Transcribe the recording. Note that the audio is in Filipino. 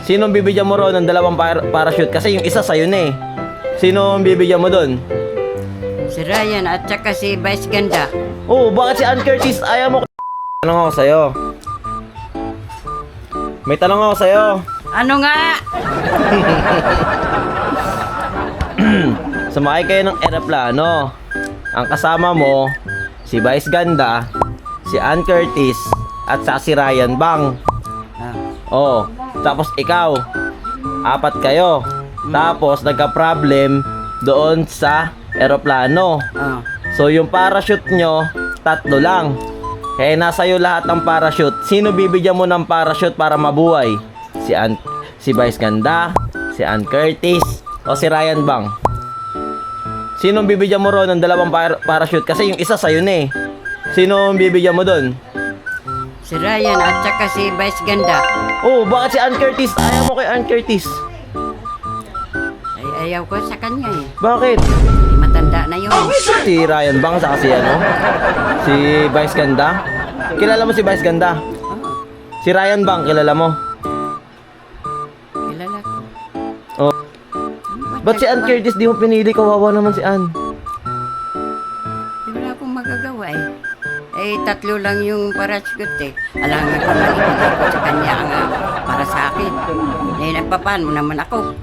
Sinong bibigyan mo ron ng dalawang parachute? Kasi yung isa sa'yo na eh. Sinong bibigyan mo doon? Si Ryan at saka si Vice Ganda. Oh, bakit si Ann Curtis ayaw mo? Tanong ako sa'yo. May tanong ako sa'yo. Ano nga? Sumakay kayo ng eroplano. Ang kasama mo, si Vice Ganda, si Ann Curtis, at sa si Ryan Bang. Ah, Oh, tapos ikaw. Apat kayo. Tapos nagka-problem doon sa eroplano. ah. So yung parachute nyo, 3 lang. Kaya nasa iyo lahat ng parachute. Sino bibigyan mo ng parachute para mabuhay? Si Vice Ganda, si Ann Curtis, o si Ryan Bang? Sino bibigyan mo ron ng dalawang parachute? Kasi yung isa sa'yo na eh. Sino bibigyan mo doon? Si Ryan at saka si Vice Ganda. Oh, bakit si Ann Curtis? Ayaw mo kay Ann Curtis. Ay, ayaw ko sa kanya eh. Bakit? Matanda na yun. Si Ryan Bang saka si ano? Si Vice Ganda? Kilala mo si Vice Ganda? Si Ryan Bang, kilala mo? Kilala ko. Oh. Ba't si Ann Curtis di mo pinili? Kawawa naman si Ann. Wala akong magagawa eh. Eh, 3 lang yung parachute eh. Alam nga kung nalipagay ko sa kanya ang para sa akin. Eh, nagpapaan mo naman ako.